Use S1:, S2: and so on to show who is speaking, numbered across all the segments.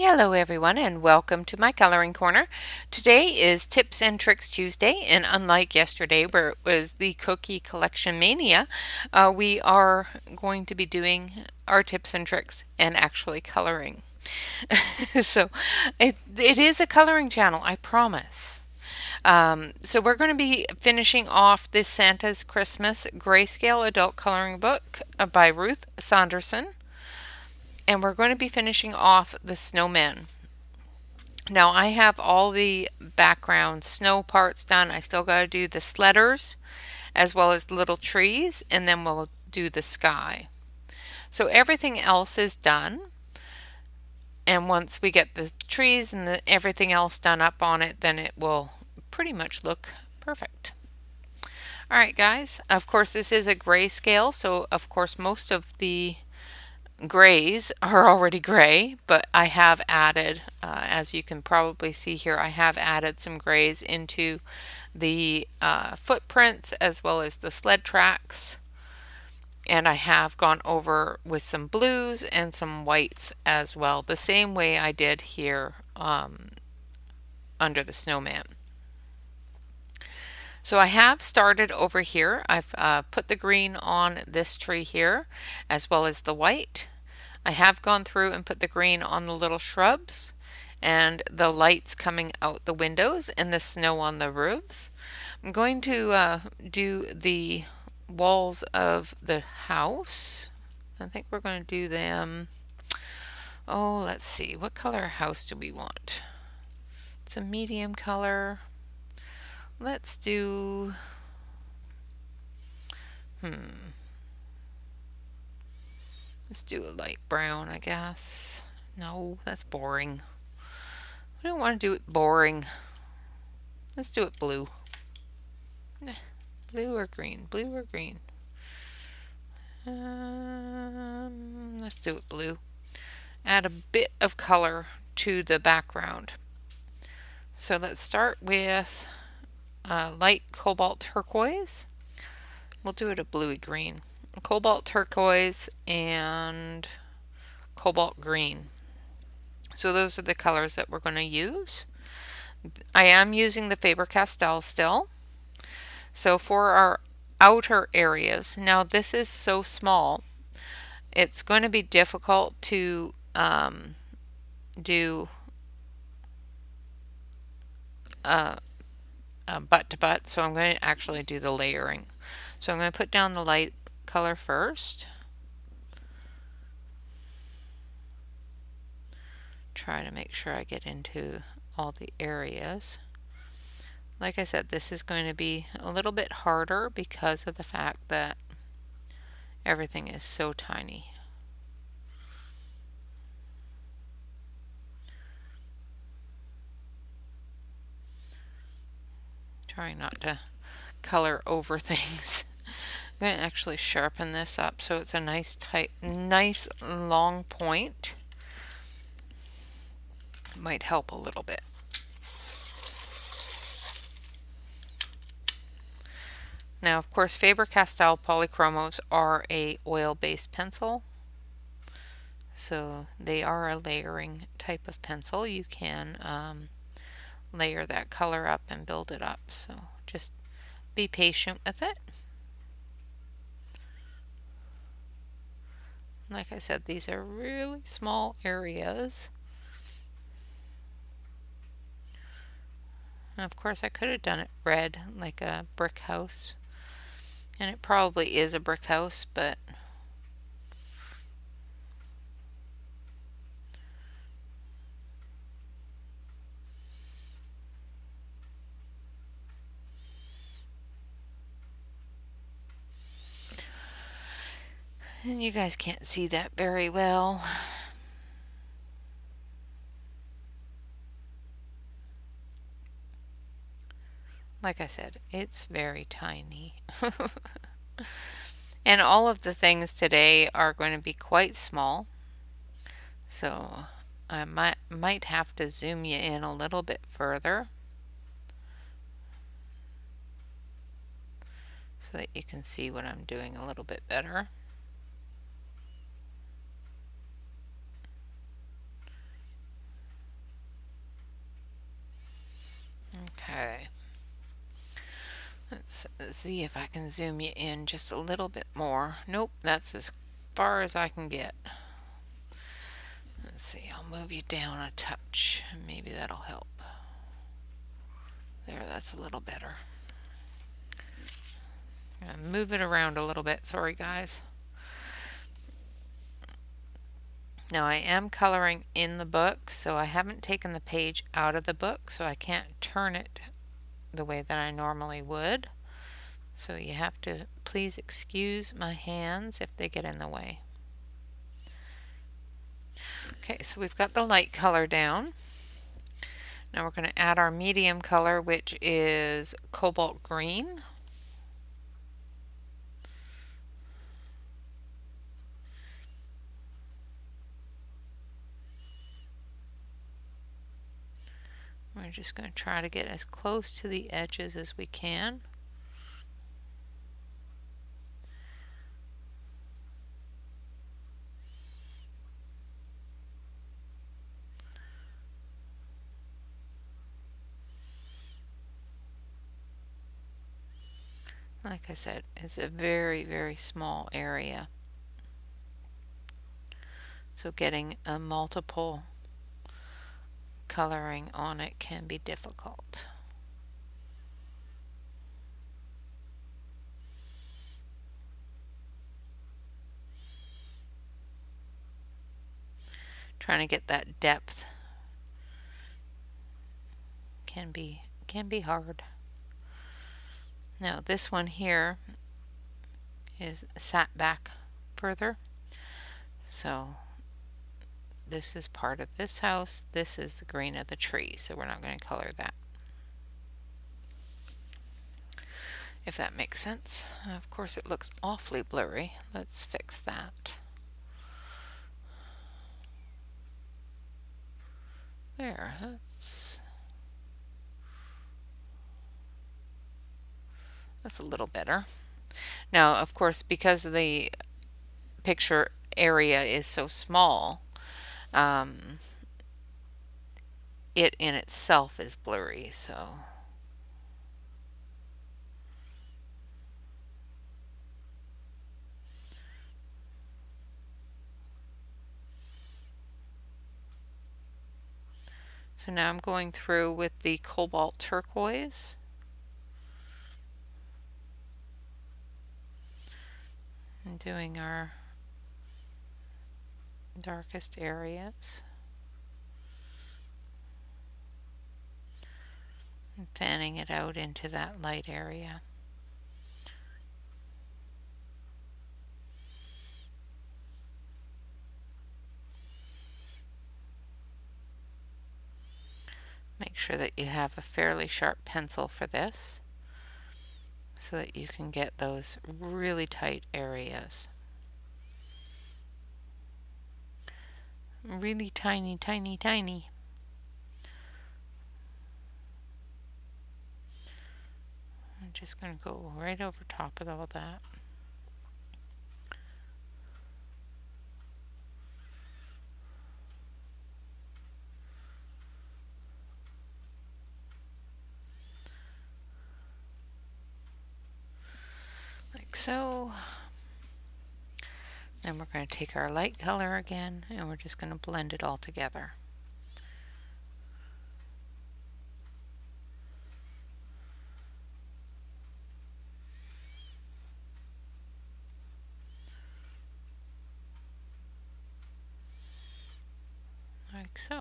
S1: Hello everyone and welcome to my coloring corner. Today is Tips and Tricks Tuesday, and unlike yesterday where it was the cookie collection mania, we are going to be doing our tips and tricks and actually coloring. So it is a coloring channel, I promise. So we're going to be finishing off this Santa's Christmas Grayscale Adult Coloring Book by Ruth Saunderson. And we're going to be finishing off the snowman. Now I have all the background snow parts done. I still got to do the sledders as well as the little trees, and then we'll do the sky. So everything else is done. And once we get the trees and everything else done up on it, then it will pretty much look perfect. All right, guys. Of course, this is a grayscale, so of course most of the grays are already gray, but I have added, as you can probably see here, I have added some grays into the footprints as well as the sled tracks, and I have gone over with some blues and some whites as well, the same way I did here under the snowman. So I have started over here. I've put the green on this tree here as well as the white. I have gone through and put the green on the little shrubs and the lights coming out the windows and the snow on the roofs. I'm going to do the walls of the house. I think we're going to do them, oh, let's see, what color house do we want? It's a medium color. Let's do, let's do a light brown, I guess. No, that's boring. I don't want to do it boring. Let's do it blue. Blue or green? Blue or green? Let's do it blue. Add a bit of color to the background. So let's start with light cobalt turquoise. We'll do it a bluey green. Cobalt turquoise and cobalt green. So those are the colors that we're going to use. I am using the Faber-Castell still. So for our outer areas, now this is so small, it's going to be difficult to do butt to butt, so I'm going to actually do the layering. So I'm going to put down the light color first. Try to make sure I get into all the areas. Like I said, this is going to be a little bit harder because of the fact that everything is so tiny. Trying not to color over things. I'm going to actually sharpen this up so it's a nice tight, nice long point. Might help a little bit. Now, of course, Faber-Castell Polychromos are a oil-based pencil, so they are a layering type of pencil. You can layer that color up and build it up, so just be patient with it. Like I said, these are really small areas. And of course, I could have done it red like a brick house, and it probably is a brick house, but and you guys can't see that very well. Like I said, it's very tiny. And all of the things today are going to be quite small. So I might have to zoom you in a little bit further so that you can see what I'm doing a little bit better. Let's see if I can zoom you in just a little bit more. Nope, that's as far as I can get. Let's see, I'll move you down a touch and maybe that'll help. There, that's a little better. Move it around a little bit. Sorry, guys. Now I am coloring in the book, so I haven't taken the page out of the book, so I can't turn it the way that I normally would. So you have to please excuse my hands if they get in the way. Okay, so we've got the light color down. Now we're going to add our medium color, which is cobalt green. We're just going to try to get as close to the edges as we can. Like I said, it's a very, very small area. So getting a multiple coloring on it can be difficult. Trying to get that depth can be hard. Now this one here is sat back further, so this is part of this house. This is the green of the tree, so we're not going to color that, if that makes sense. Of course it looks awfully blurry. Let's fix that. There, that's a little better. Now, of course, because the picture area is so small, it in itself is blurry, so now I'm going through with the cobalt turquoise and doing our darkest areas and fanning it out into that light area. Make sure that you have a fairly sharp pencil for this so that you can get those really tight areas. Really tiny, tiny, tiny. I'm just going to go right over top of all that. Like so. Then we're going to take our light color again and we're just going to blend it all together. Like so.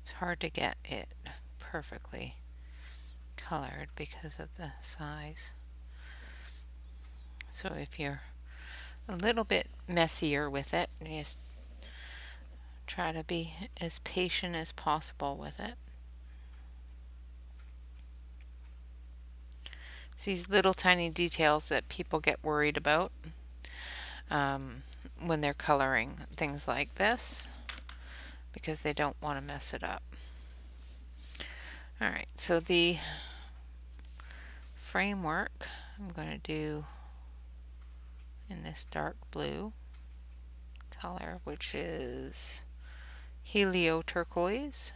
S1: It's hard to get it perfectly colored because of the size. So if you're a little bit messier with it, just try to be as patient as possible with it. It's these little tiny details that people get worried about when they're coloring things like this, because they don't want to mess it up. Alright, so the framework I'm going to do in this dark blue color, which is helio turquoise.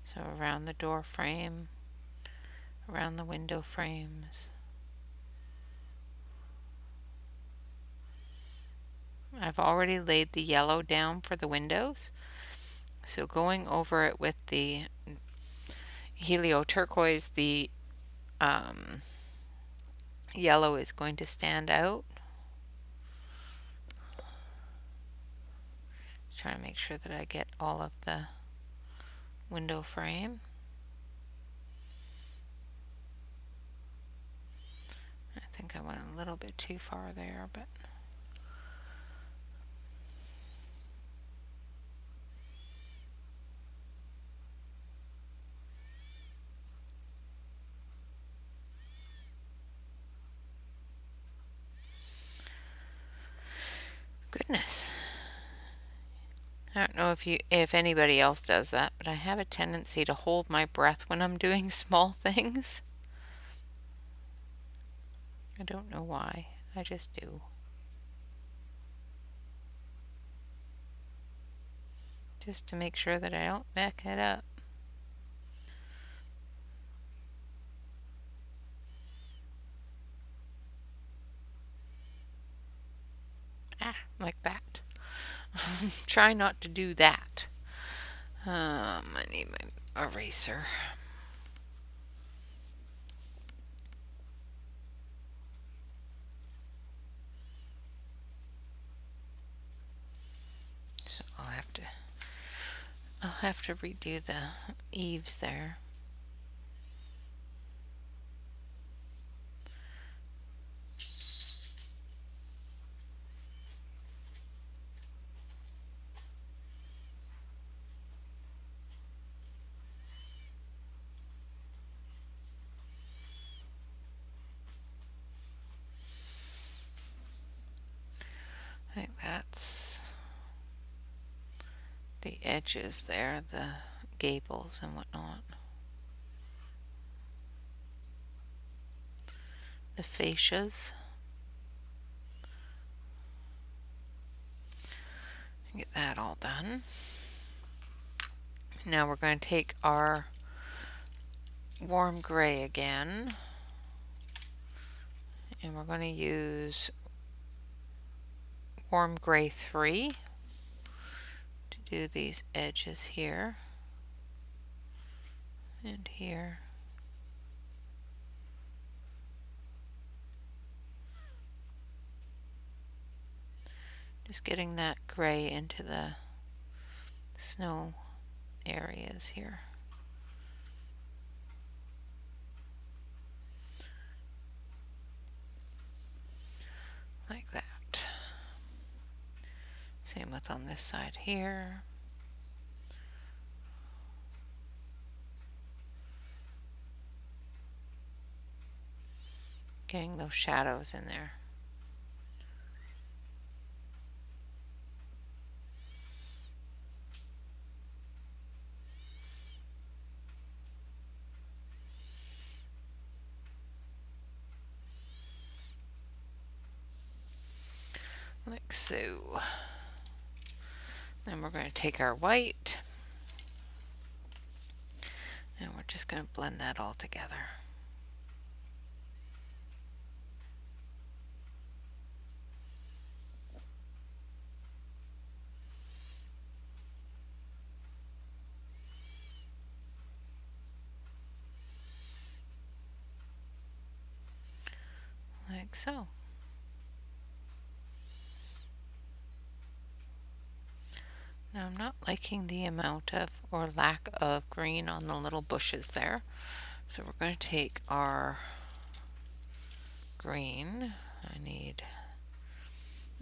S1: So around the door frame, around the window frames. I've already laid the yellow down for the windows, so going over it with the helio turquoise, the yellow is going to stand out. Trying to make sure that I get all of the window frame. I think I went a little bit too far there, but goodness. I don't know if anybody else does that, but I have a tendency to hold my breath when I'm doing small things. I don't know why. I just do. Just to make sure that I don't muck it up. Like that. Try not to do that. I need my eraser. So I'll have to redo the eaves there. I think that's the edges there, the gables and whatnot. The fascias. Get that all done. Now we're going to take our warm gray again, and we're going to use warm gray 3 to do these edges here and here. Just getting that gray into the snow areas here. Like that. Same with on this side here. Getting those shadows in there. Like so. Then we're going to take our white and we're just going to blend that all together. Like so. Now I'm not liking the amount of or lack of green on the little bushes there. So we're going to take our green. I need,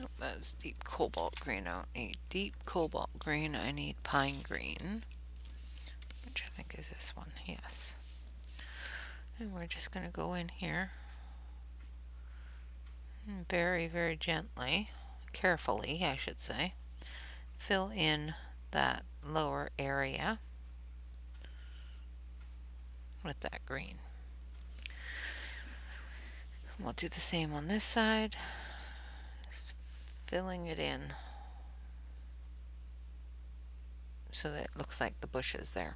S1: oh, that's deep cobalt green. I don't need deep cobalt green. I need pine green. which I think is this one, yes. And we're just going to go in here and very, very gently, carefully I should say, fill in that lower area with that green. We'll do the same on this side, just filling it in so that it looks like the bushes there.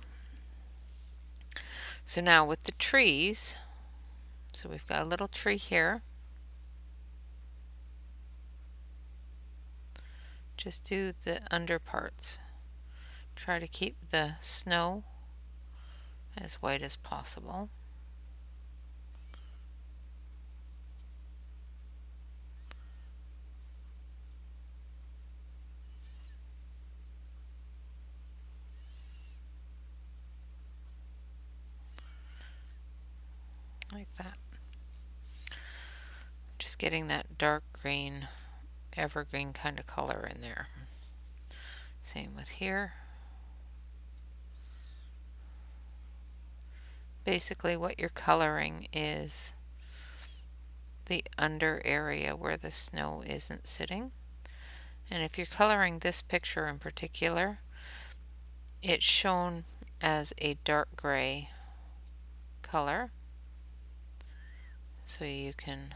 S1: So now with the trees, so we've got a little tree here. Just do the under parts. Try to keep the snow as white as possible. Like that. Just getting that dark green, evergreen kind of color in there. Same with here. Basically what you're coloring is the under area where the snow isn't sitting. And if you're coloring this picture in particular, it's shown as a dark gray color, so you can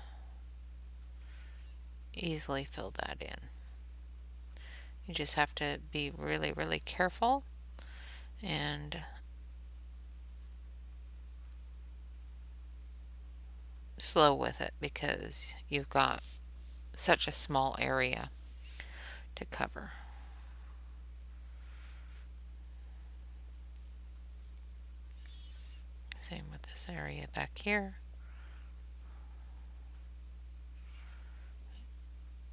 S1: easily fill that in. You just have to be really, really careful and slow with it because you've got such a small area to cover. Same with this area back here.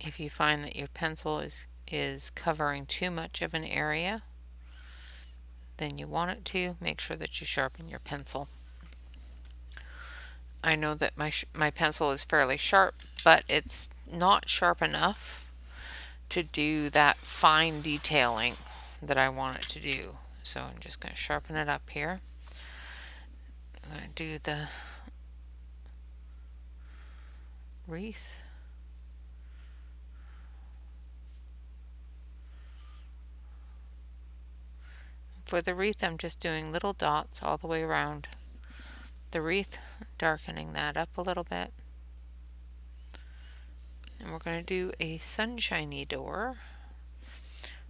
S1: If you find that your pencil is covering too much of an area than you want it to, make sure that you sharpen your pencil. I know that my pencil is fairly sharp, but it's not sharp enough to do that fine detailing that I want it to do. So I'm just going to sharpen it up here. I'm going to do the wreath. For the wreath, I'm just doing little dots all the way around the wreath, darkening that up a little bit. And we're going to do a sunshiny door.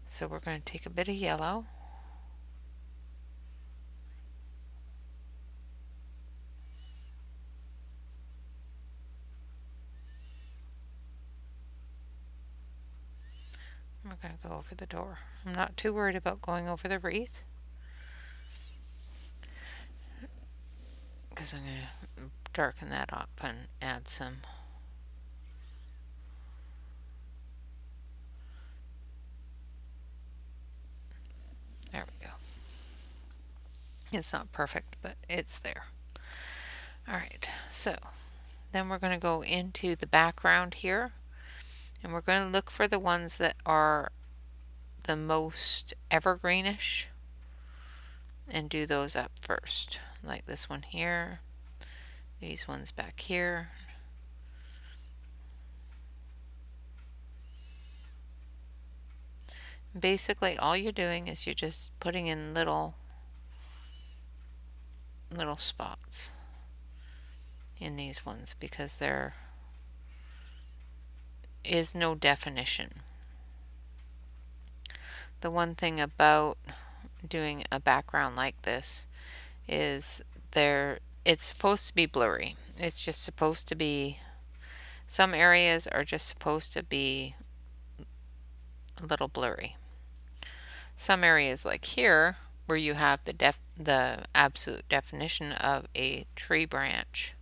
S1: So we're going to take a bit of yellow. We're going to go over the door. I'm not too worried about going over the wreath, because I'm going to darken that up and add some there we go. It's not perfect, but it's there. Alright, so then we're going to go into the background here, and we're going to look for the ones that are the most evergreenish and do those up first, like this one here, these ones back here. Basically all you're doing is you're just putting in little spots in these ones because there is no definition. The one thing about doing a background like this is it's supposed to be blurry. It's just supposed to be, some areas are just supposed to be a little blurry. Some areas like here where you have the absolute definition of a tree branch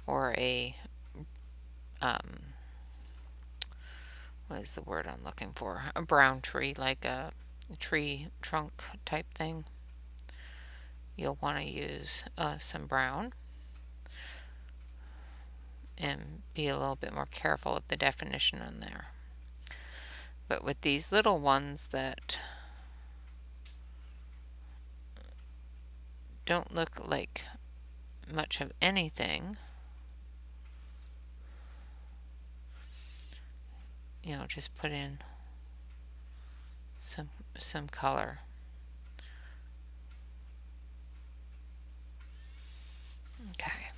S1: or a what is the word I'm looking for? A brown tree, like a tree trunk type thing. You'll want to use some brown and be a little bit more careful of the definition on there. But with these little ones that don't look like much of anything, you know, just put in some color. Okay.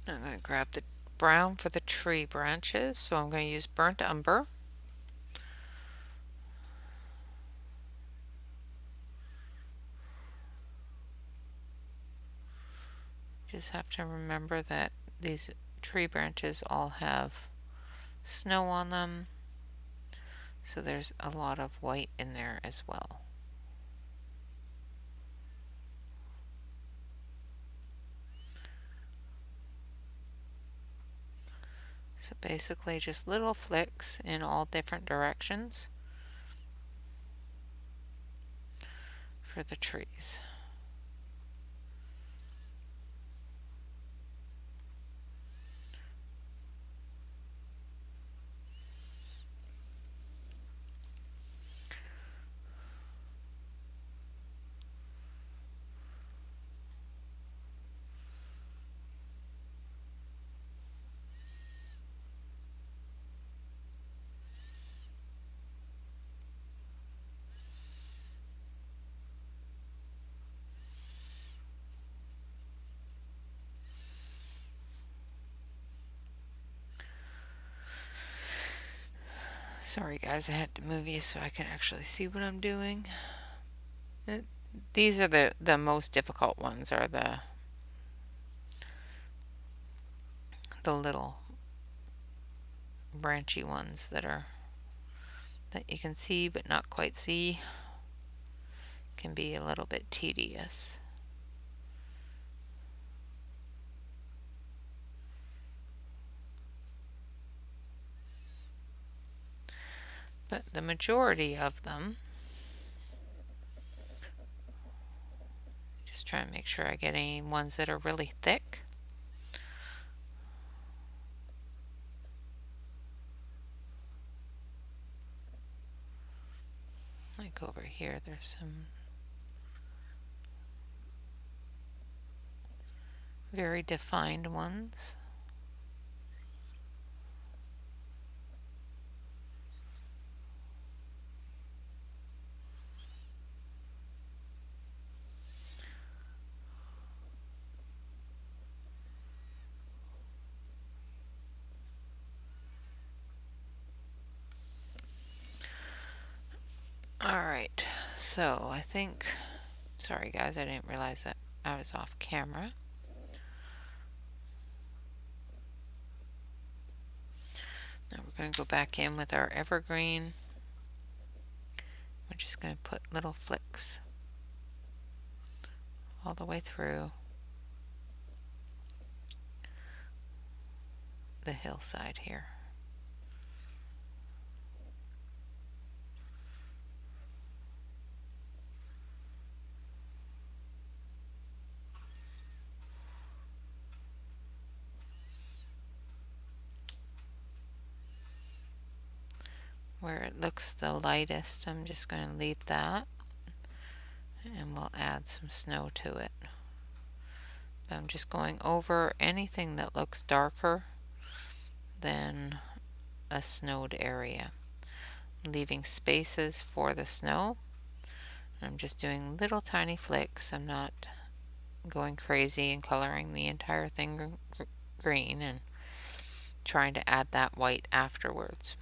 S1: Now I'm going to grab the brown for the tree branches, so I'm going to use burnt umber. Just have to remember that these tree branches all have snow on them, so there's a lot of white in there as well. So basically just little flicks in all different directions for the trees. Sorry guys, I had to move you so I can actually see what I'm doing. These are the most difficult ones, are the little branchy ones that you can see but not quite see. Can be a little bit tedious. But the majority of them, just try and make sure I get any ones that are really thick. Like over here, there's some very defined ones. Alright, so I think, sorry guys, I didn't realize that I was off camera. Now we're going to go back in with our evergreen. We're just going to put little flicks all the way through the hillside here. Where it looks the lightest, I'm just going to leave that, and we'll add some snow to it. But I'm just going over anything that looks darker than a snowed area, leaving spaces for the snow. I'm just doing little tiny flicks. I'm not going crazy and coloring the entire thing green and trying to add that white afterwards.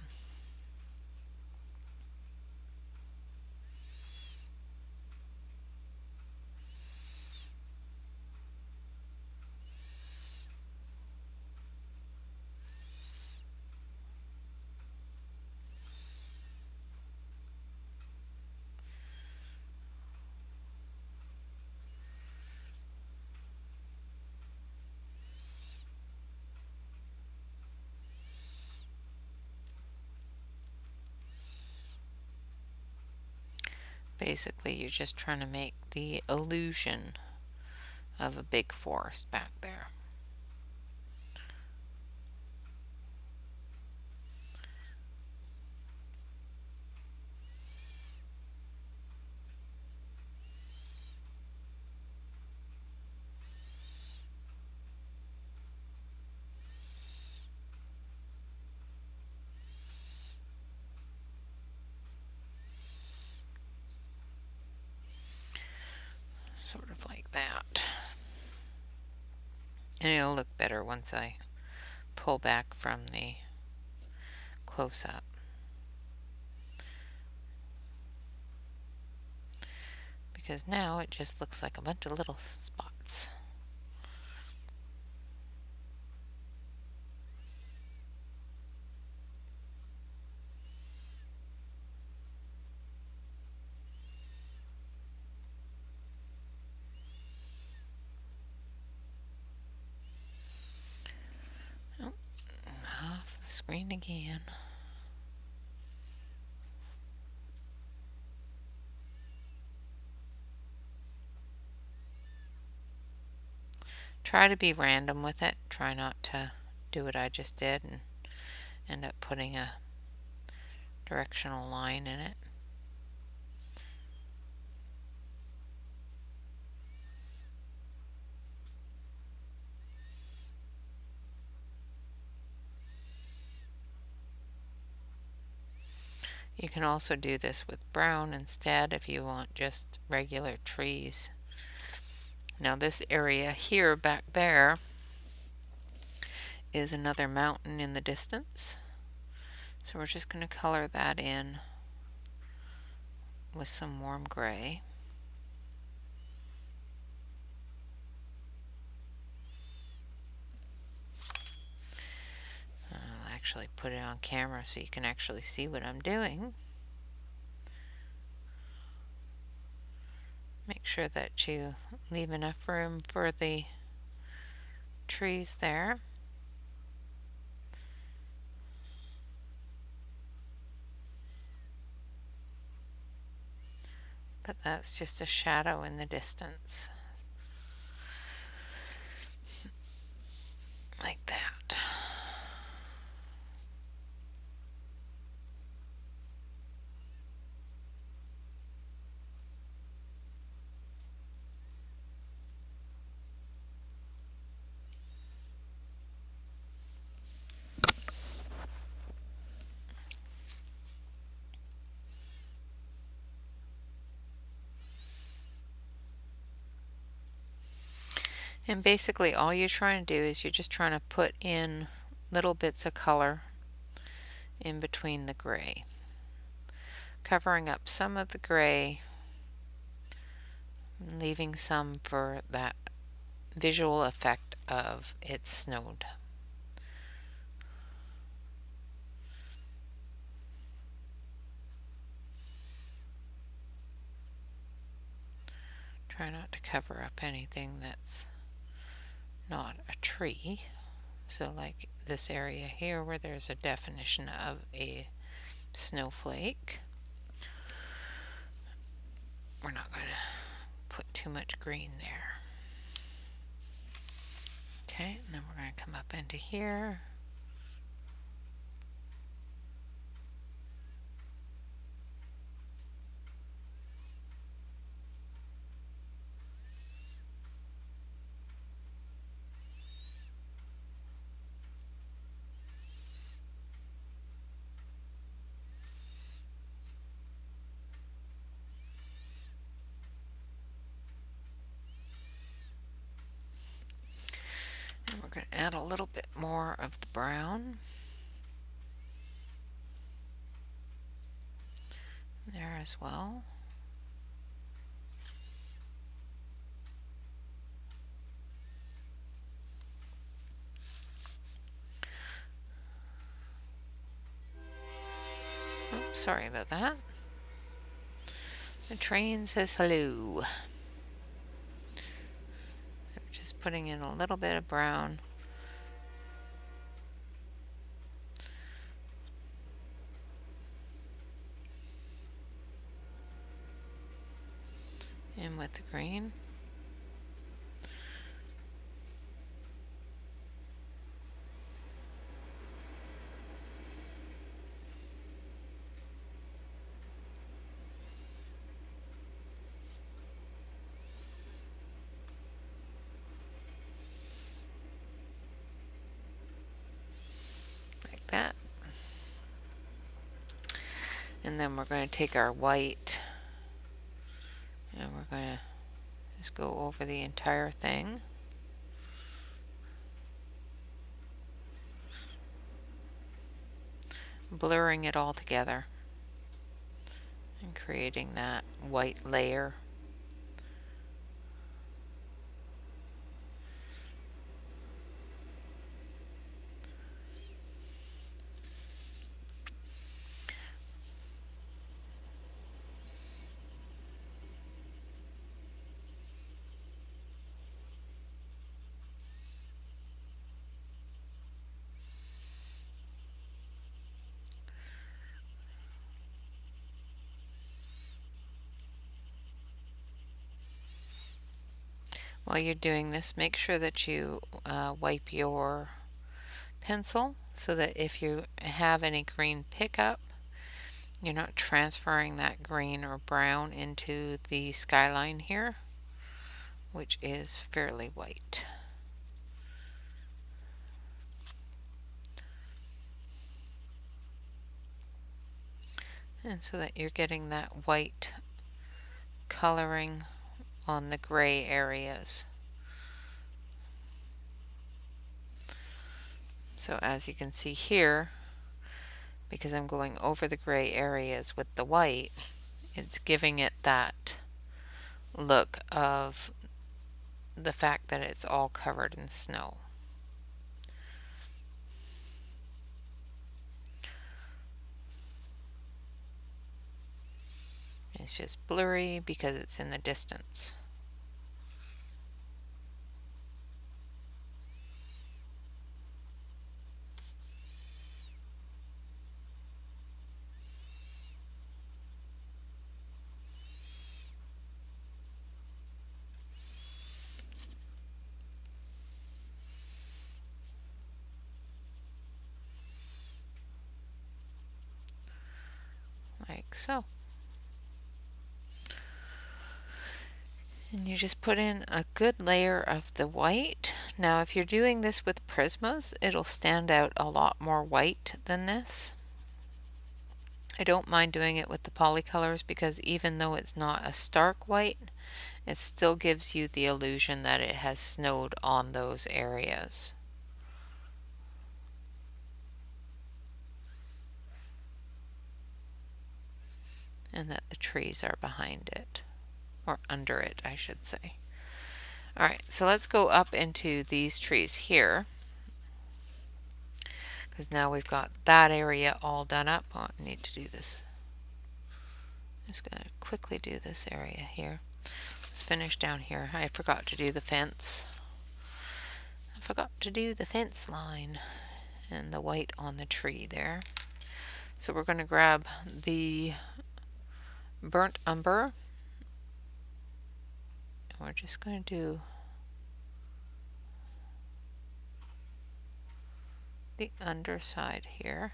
S1: Basically, you're just trying to make the illusion of a big forest back there. It'll look better once I pull back from the close-up. Because now it just looks like a bunch of little spots. Oh, off the screen again. Try to be random with it. Try not to do what I just did and end up putting a directional line in it. You can also do this with brown instead if you want just regular trees. Now this area here back there is another mountain in the distance. So we're just going to color that in with some warm gray. I'll actually put it on camera so you can actually see what I'm doing. Make sure that you leave enough room for the trees there. But that's just a shadow in the distance. Like that. And basically all you're trying to do is you're just trying to put in little bits of color in between the gray, covering up some of the gray, leaving some for that visual effect of it snowed. Try not to cover up anything that's not a tree. So like this area here where there's a definition of a snowflake. We're not going to put too much green there. Okay, and then we're going to come up into here. And we're going to add a little bit more of the brown there as well. Oh, sorry about that. The train says hello. So we're just putting in a little bit of brown. In with the green. Like that. And then we're going to take our white and we're going to just go over the entire thing. blurring it all together and creating that white layer. While you're doing this, make sure that you wipe your pencil so that if you have any green pickup, you're not transferring that green or brown into the skyline here, which is fairly white. And so that you're getting that white coloring on the gray areas. So as you can see here, because I'm going over the gray areas with the white, it's giving it that look of the fact that it's all covered in snow. It's just blurry because it's in the distance. Like so. And you just put in a good layer of the white. Now if you're doing this with Prismas, it'll stand out a lot more white than this. I don't mind doing it with the polycolors because even though it's not a stark white, it still gives you the illusion that it has snowed on those areas. And that the trees are behind it, or under it, I should say. Alright, so let's go up into these trees here, because now we've got that area all done up. Oh, I need to do this. I'm just going to quickly do this area here. Let's finish down here. I forgot to do the fence. I forgot to do the fence line and the white on the tree there. So we're going to grab the burnt umber. And we're just going to do the underside here.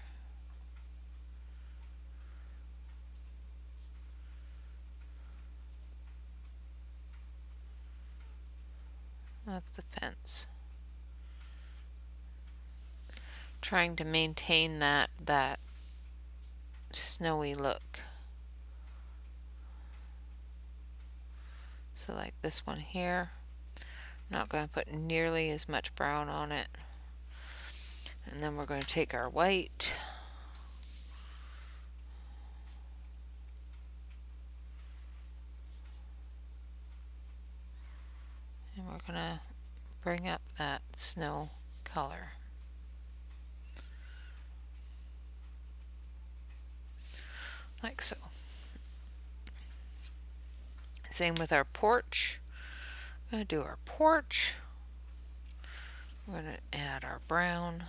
S1: Of the fence. Trying to maintain that snowy look. So like this one here, I'm not going to put nearly as much brown on it. And then we're going to take our white and we're going to bring up that snow color. Like so. Same with our porch. I'm going to do our porch. We're going to add our brown.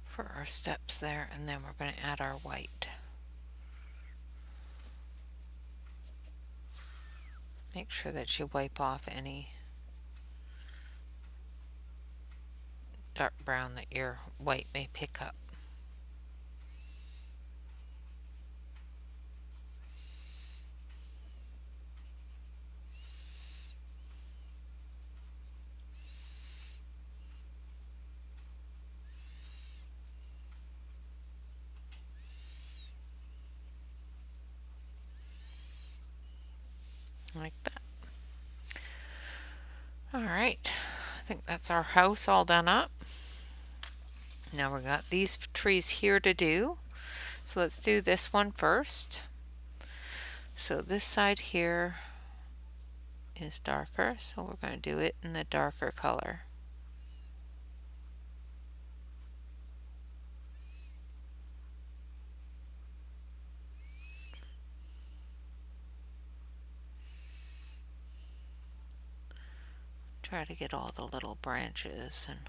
S1: For our steps there, and then we're going to add our white. Make sure that you wipe off any dark brown that your white may pick up. that's our house all done up. Now we've got these trees here to do. So let's do this one first. So this side here is darker, so we're going to do it in the darker color. Try to get all the little branches and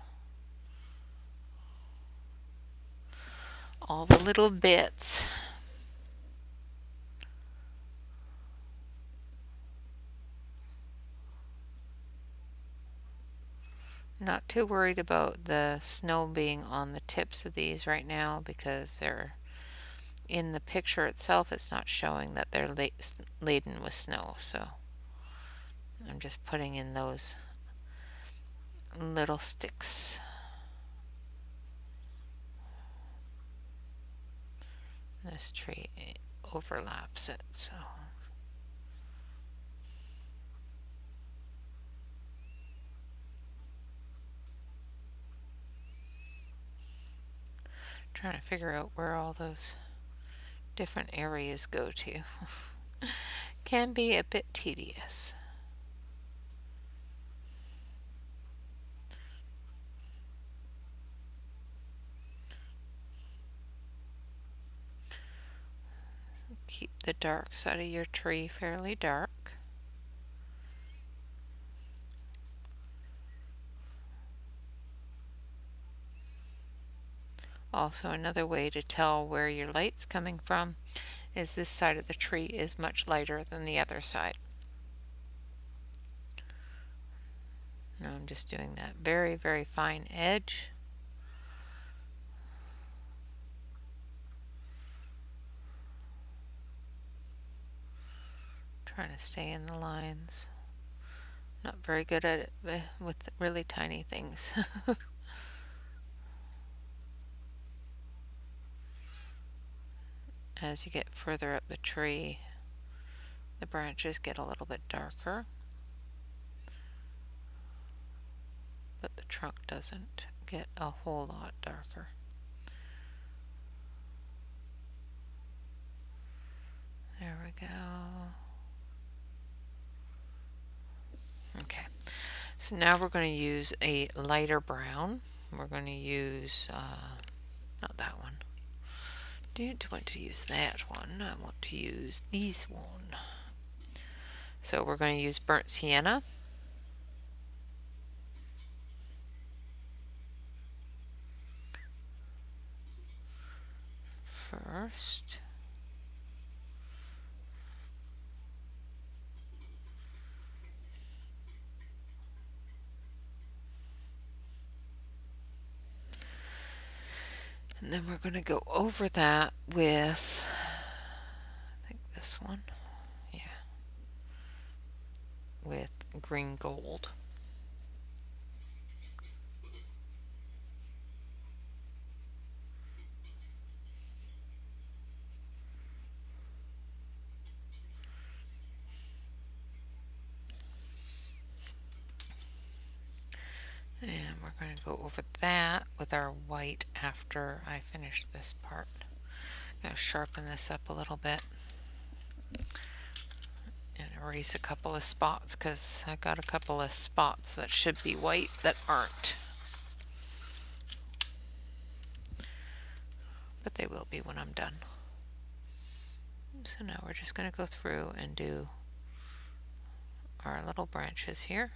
S1: all the little bits. Not too worried about the snow being on the tips of these right now because they're in the picture itself. It's not showing that they're laden with snow, so I'm just putting in those little sticks. This tree overlaps it, so trying to figure out where all those different areas go to. Can be a bit tedious. Keep the dark side of your tree fairly dark. Also, another way to tell where your light's coming from is this side of the tree is much lighter than the other side. Now I'm just doing that very, very fine edge. Trying to stay in the lines. Not very good at it with really tiny things. As you get further up the tree, the branches get a little bit darker, but the trunk doesn't get a whole lot darker. There we go. Okay, so now we're going to use a lighter brown. We're going to use, not that one. Don't want to use that one. I want to use this one. So we're going to use burnt sienna. First. And then we're going to go over that with, I think this one, yeah, with green gold. And we're going to go over that with our white after I finish this part. I'm going to sharpen this up a little bit and erase a couple of spots because I got a couple of spots that should be white that aren't. But they will be when I'm done. So now we're just going to go through and do our little branches here.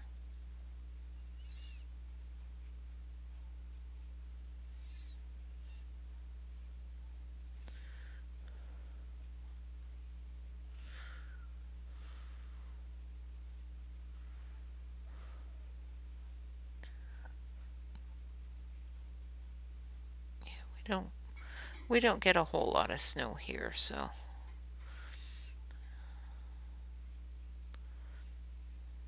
S1: We don't get a whole lot of snow here, so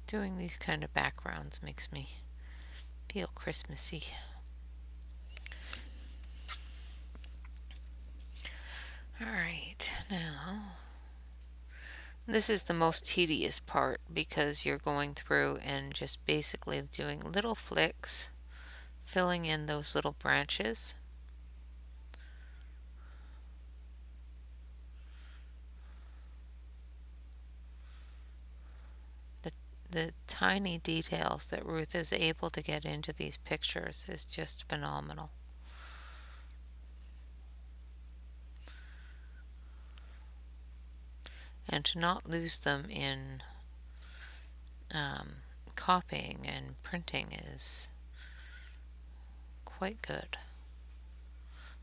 S1: doing these kind of backgrounds makes me feel Christmassy. Alright, now This is the most tedious part because you're going through and just basically doing little flicks, filling in those little branches. The tiny details that Ruth is able to get into these pictures is just phenomenal. And to not lose them in copying and printing is quite good.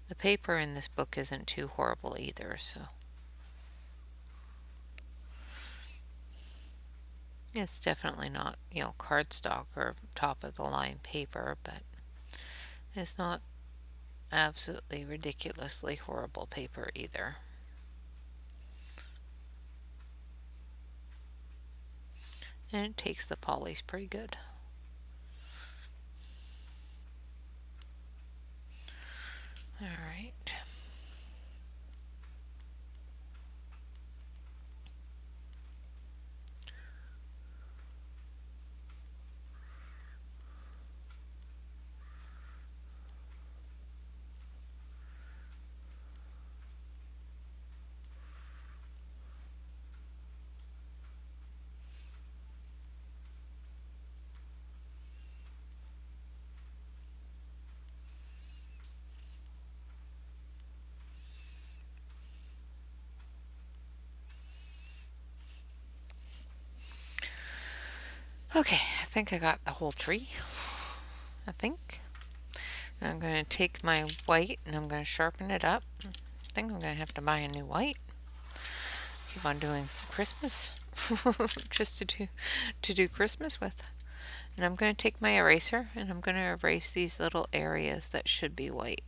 S1: The paper in this book isn't too horrible either, so it's definitely not, cardstock or top of the line paper, but it's not absolutely ridiculously horrible paper either. And it takes the polish pretty good. All right. Okay, I think I got the whole tree. I think. I'm going to take my white and I'm going to sharpen it up. I think I'm going to have to buy a new white. Keep on doing Christmas just to do Christmas with. And I'm going to take my eraser and I'm going to erase these little areas that should be white,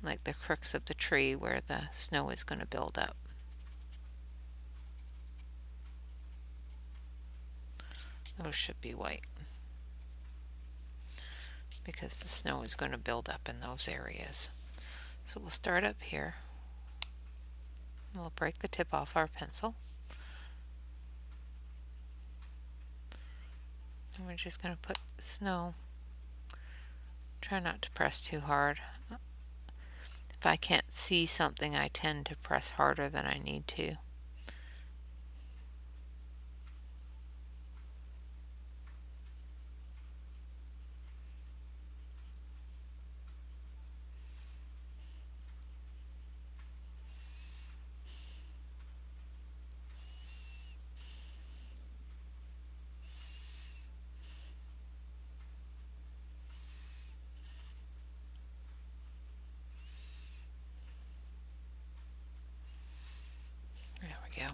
S1: like the crooks of the tree where the snow is going to build up. Those should be white because the snow is going to build up in those areas. So we'll start up here. We'll break the tip off our pencil. And we're just going to put snow. Try not to press too hard. If I can't see something, I tend to press harder than I need to. There we go.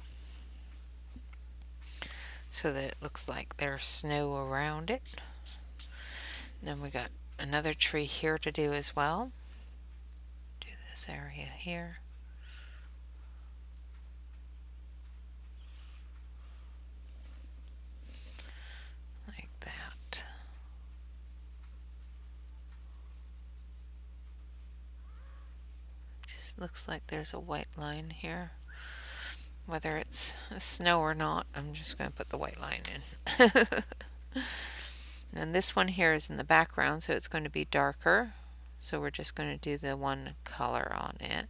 S1: So that it looks like there's snow around it. And then we got another tree here to do as well. Do this area here. Like that. Just looks like there's a white line here. Whether it's snow or not, I'm just going to put the white line in. And this one here is in the background, so it's going to be darker. So we're just going to do the one color on it.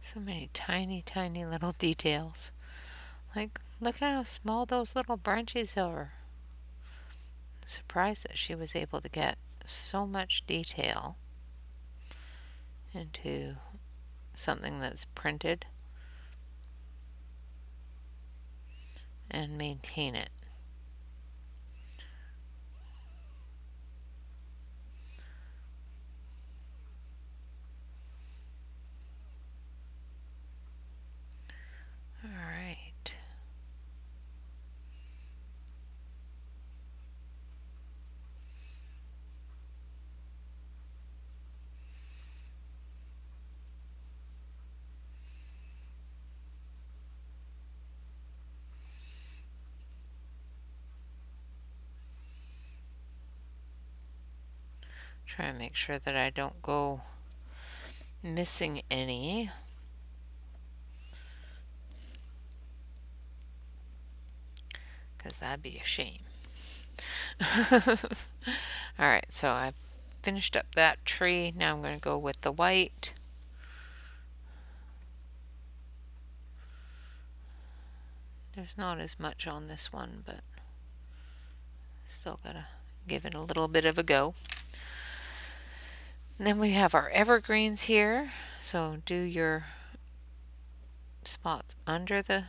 S1: So many tiny, tiny little details. Like, look at how small those little branches are. I'm surprised that she was able to get so much detail into something that's printed and maintain it. All right. Try and make sure that I don't go missing any. Because that'd be a shame. Alright, so I've finished up that tree. Now I'm going to go with the white. There's not as much on this one, but still gotta give it a little bit of a go. And then we have our evergreens here. So do your spots under the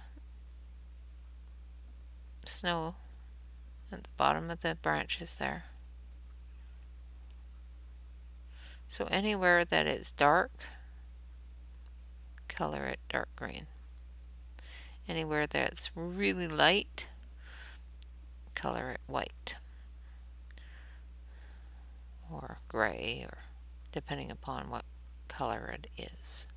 S1: snow at the bottom of the branches there. So anywhere that it's dark, color it dark green. Anywhere that's really light, color it white or gray, or depending upon what color it is.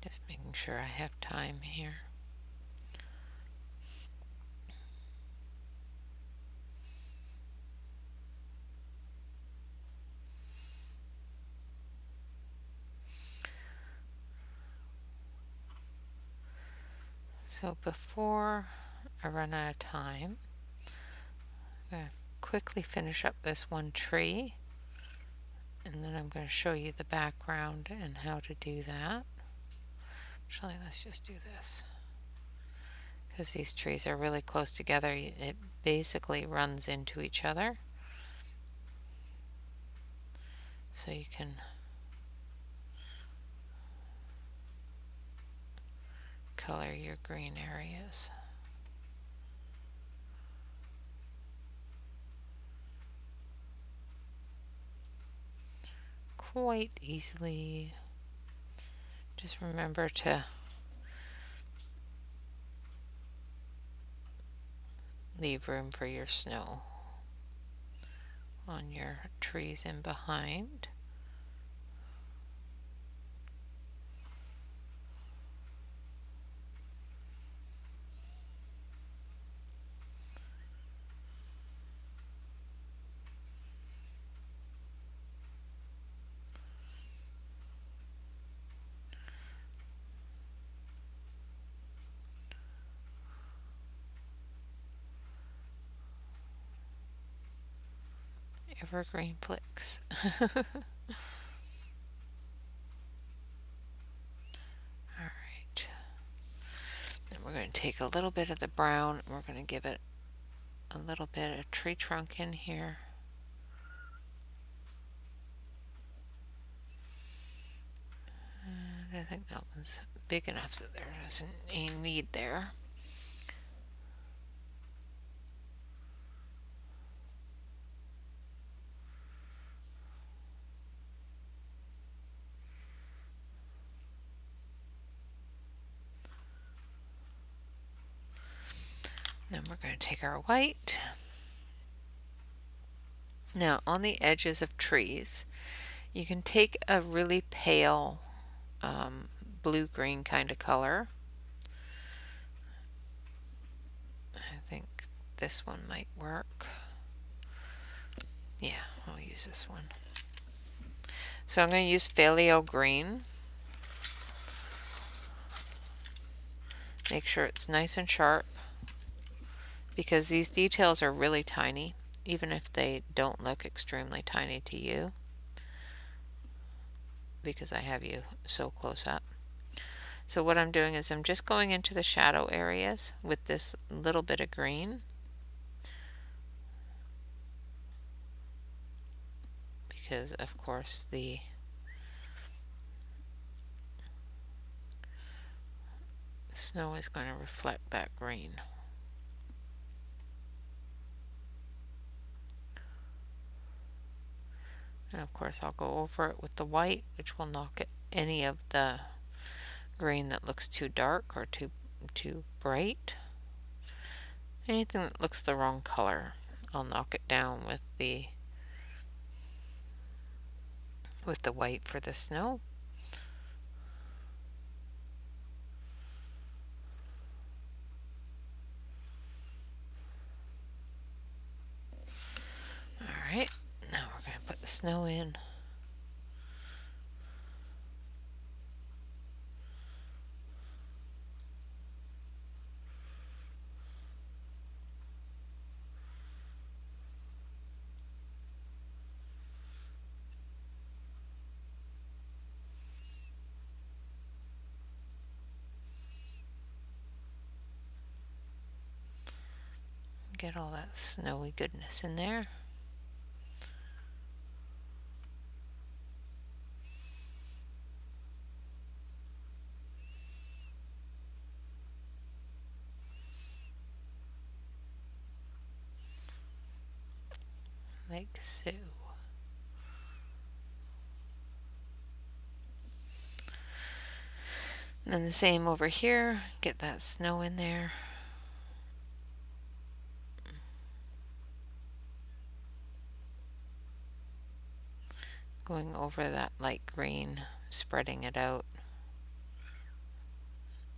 S1: Just making sure I have time here. So before I run out of time, I'm going to quickly finish up this one tree, and then I'm going to show you the background and how to do that. Actually, let's just do this. Because these trees are really close together, it basically runs into each other. So you can color your green areas. Quite easily. Just remember to leave room for your snow on your trees in behind. Evergreen flicks. Alright. Then we're going to take a little bit of the brown and we're going to give it a little bit of tree trunk in here. And I think that one's big enough that there isn't any need there. Then we're going to take our white. Now on the edges of trees, you can take a really pale blue-green kind of color. I think this one might work. Yeah, I'll use this one. So I'm going to use phthalo green. Make sure it's nice and sharp, because these details are really tiny, even if they don't look extremely tiny to you, because I have you so close up. So what I'm doing is I'm just going into the shadow areas with this little bit of green, because of course the snow is going to reflect that green. And of course I'll go over it with the white, which will knock any of the green that looks too dark or too bright. Anything that looks the wrong color, I'll knock it down with the with the white for the snow. Alright, now we're going to put the snow in. Get all that snowy goodness in there. Like so. And then the same over here, get that snow in there. Going over that light green, spreading it out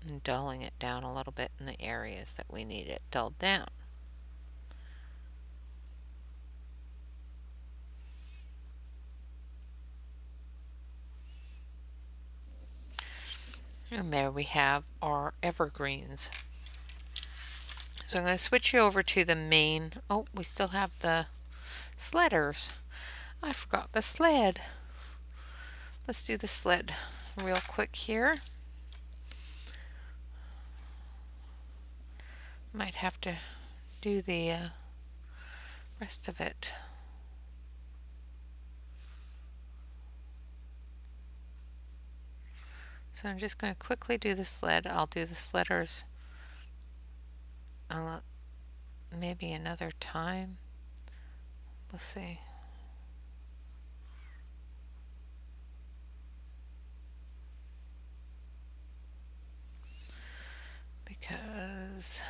S1: and dulling it down a little bit in the areas that we need it dulled down. And there we have our evergreens. So I'm going to switch you over to the main. Oh, we still have the sledders. I forgot the sled. Let's do the sled real quick here. Might have to do the rest of it. So I'm just going to quickly do the sled. I'll do the sledders maybe another time. We'll see. Because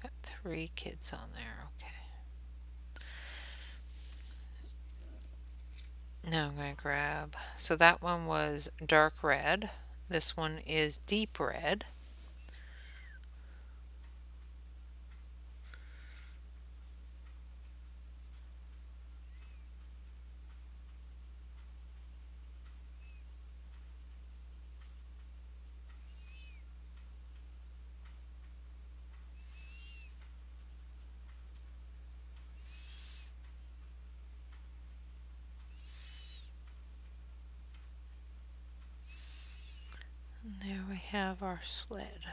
S1: got 3 kids on there. Okay. Now I'm going to grab, so that one was dark red. This one is deep red. And there we have our sled.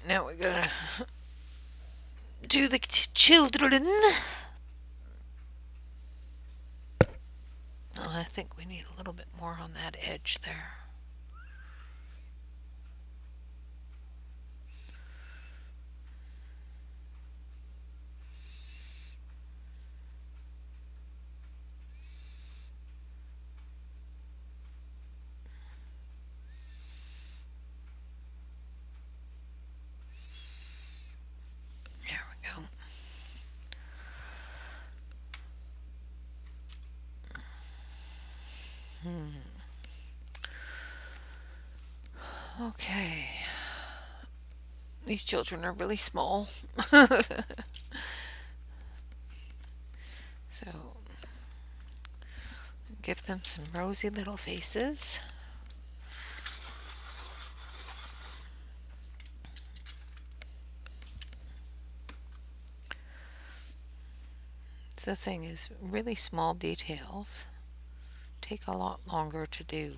S1: Now we're gonna do the children. Oh, I think we need a little bit more on that edge there. There we go. Okay. These children are really small. So give them some rosy little faces. The thing is, really small details take a lot longer to do.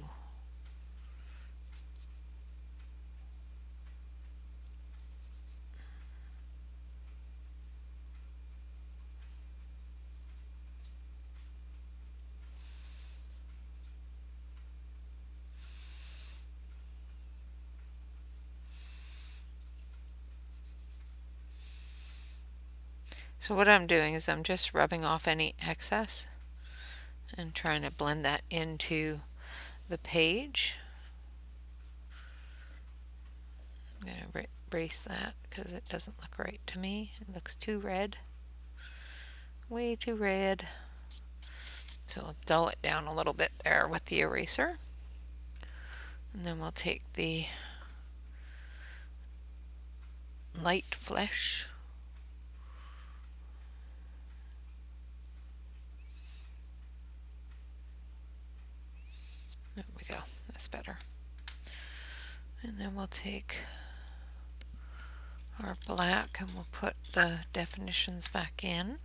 S1: So what I'm doing is I'm just rubbing off any excess and trying to blend that into the page. I'm going to erase that because it doesn't look right to me. It looks too red. Way too red. So we'll dull it down a little bit there with the eraser. And then we'll take the light flesh. There we go. That's better. And then we'll take our black and we'll put the definitions back in.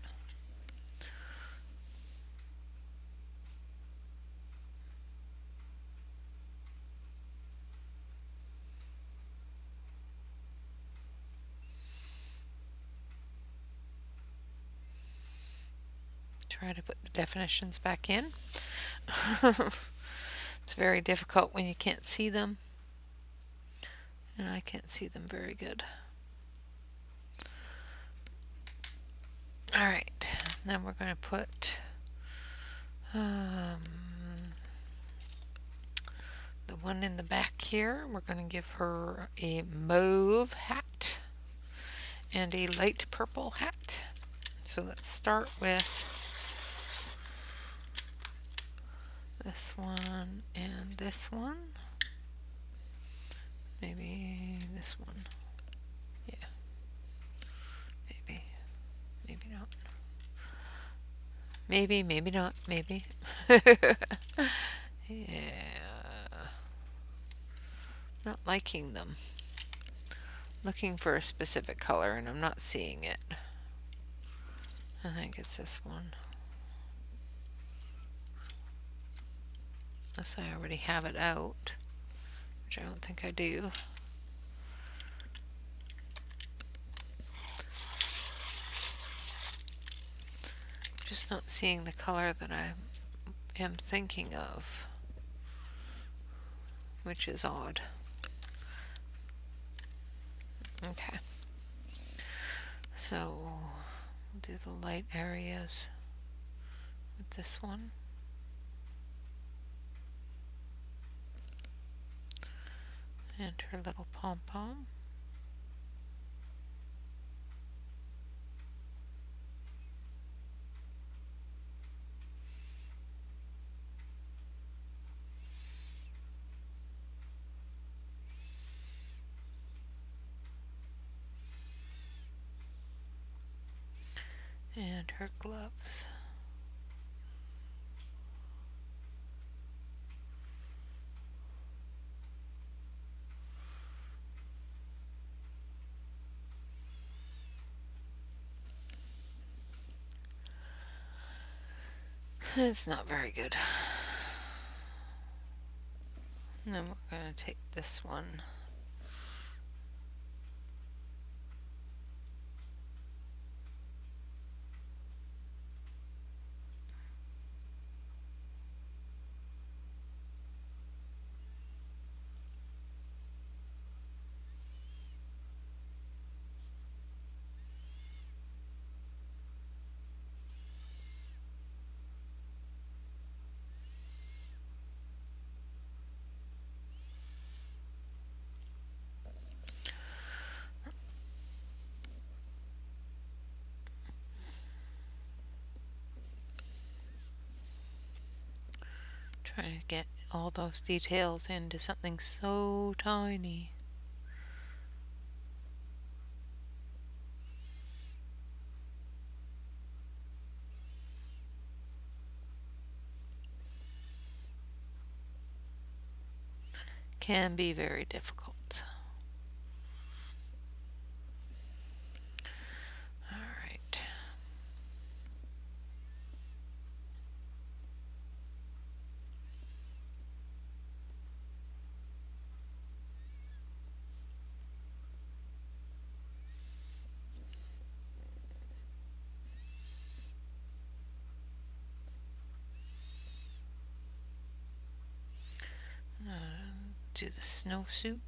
S1: Try to put the definitions back in. It's very difficult when you can't see them, and I can't see them very good. Alright, then we're going to put the one in the back here. We're going to give her a mauve hat and a light purple hat. So let's start with this one and this one. Maybe this one. Yeah. Maybe. Maybe not. Maybe, maybe not. Maybe. Yeah. Not liking them. Looking for a specific color and I'm not seeing it. I think it's this one. Unless I already have it out, which I don't think I do. Just not seeing the color that I am thinking of, which is odd. Okay. So we'll do the light areas with this one. And her little pom-pom. And her gloves. It's not very good. And then we're going to take this one. Trying to get all those details into something so tiny. Can be very difficult. All right. Do the snowsuit.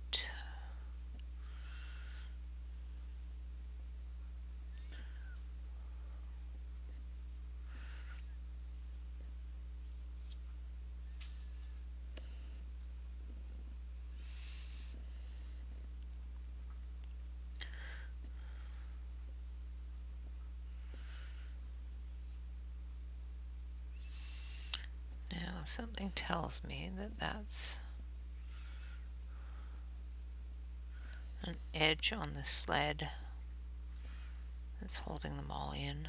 S1: Something tells me that that's an edge on the sled that's holding them all in.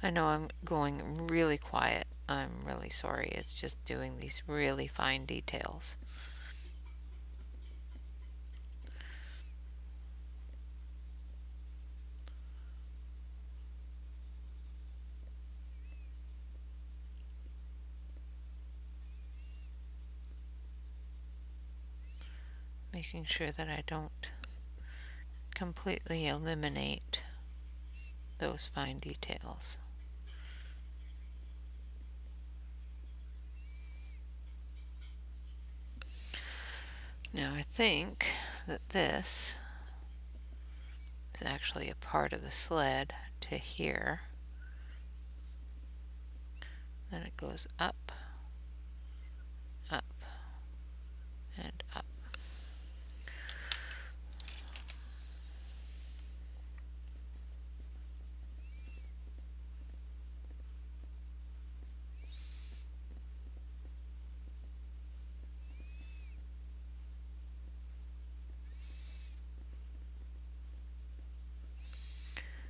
S1: I know I'm going really quiet. I'm really sorry. It's just doing these really fine details. Making sure that I don't completely eliminate those fine details. Now I think that this is actually a part of the sled to here. Then it goes up, up, and up.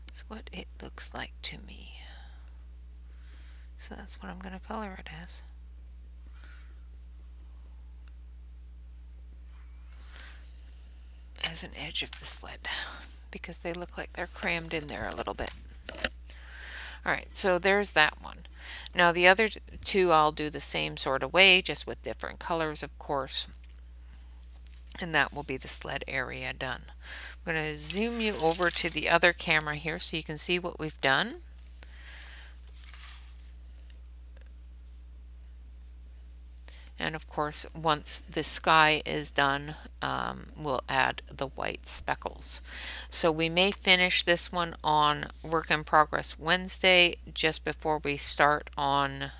S1: That's what it looks like to me. So that's what I'm going to color it as. As an edge of the sled, because they look like they're crammed in there a little bit. Alright, so there's that one. Now the other two I'll do the same sort of way, just with different colors, of course. And that will be the sled area done. I'm going to zoom you over to the other camera here so you can see what we've done. And of course, once the sky is done, we'll add the white speckles. So we may finish this one on Work in Progress Wednesday, just before we start on,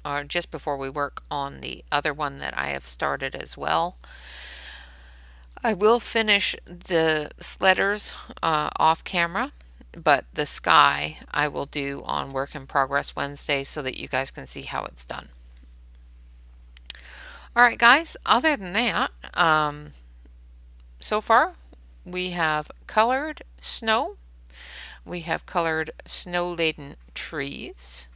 S1: or just before we work on the other one that I have started as well. I will finish the sledders off camera, but the sky I will do on Work in Progress Wednesday so that you guys can see how it's done. Alright guys, other than that, so far we have colored snow, we have colored snow-laden trees,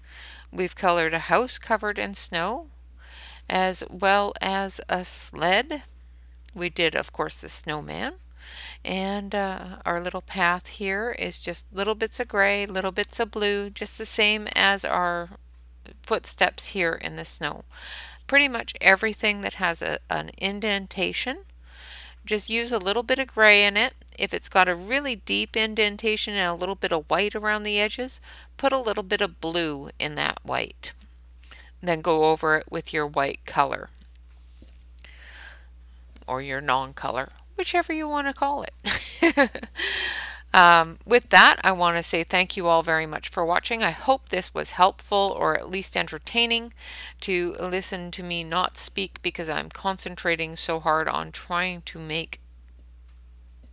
S1: we've colored a house covered in snow, as well as a sled. We did, of course, the snowman, and our little path here is just little bits of gray, little bits of blue, just the same as our footsteps here in the snow. Pretty much everything that has an indentation, just use a little bit of gray in it. If it's got a really deep indentation and a little bit of white around the edges, put a little bit of blue in that white. Then go over it with your white color or your non-color, whichever you want to call it. With that, I want to say thank you all very much for watching. I hope this was helpful or at least entertaining to listen to me not speak, because I'm concentrating so hard on trying to make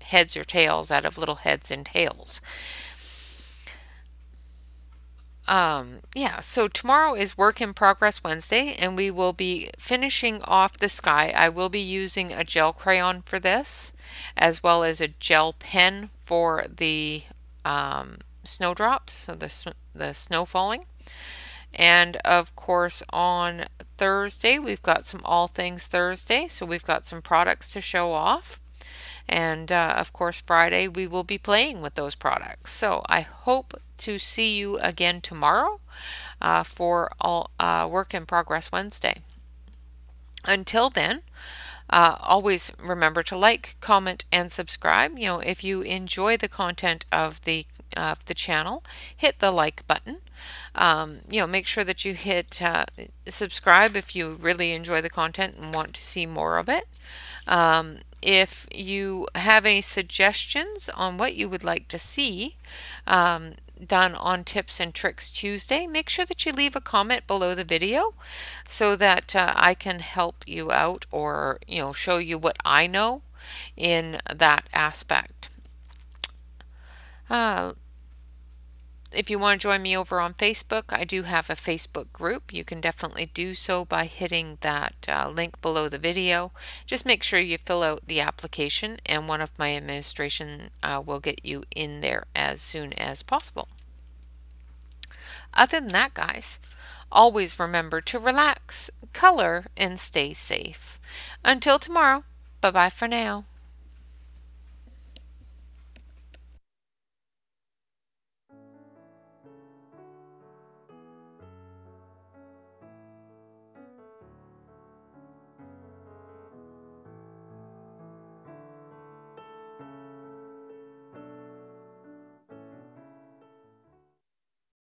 S1: heads or tails out of little heads and tails. Yeah, so tomorrow is Work in Progress Wednesday, and we will be finishing off the sky. I will be using a gel crayon for this, as well as a gel pen for the snowdrops, so the snow falling. And of course on Thursday we've got some All Things Thursday, so we've got some products to show off. And of course Friday we will be playing with those products. So I hope to see you again tomorrow for all Work in Progress Wednesday. Until then, always remember to like, comment, and subscribe. You know, if you enjoy the content of the channel, hit the like button. You know, make sure that you hit subscribe if you really enjoy the content and want to see more of it. If you have any suggestions on what you would like to see, done on Tips and Tricks Tuesday, make sure that you leave a comment below the video so that I can help you out, or show you what I know in that aspect. If you want to join me over on Facebook, I do have a Facebook group. You can definitely do so by hitting that link below the video. Just make sure you fill out the application, and one of my administration will get you in there as soon as possible. Other than that, guys, always remember to relax, color, and stay safe. Until tomorrow, bye-bye for now.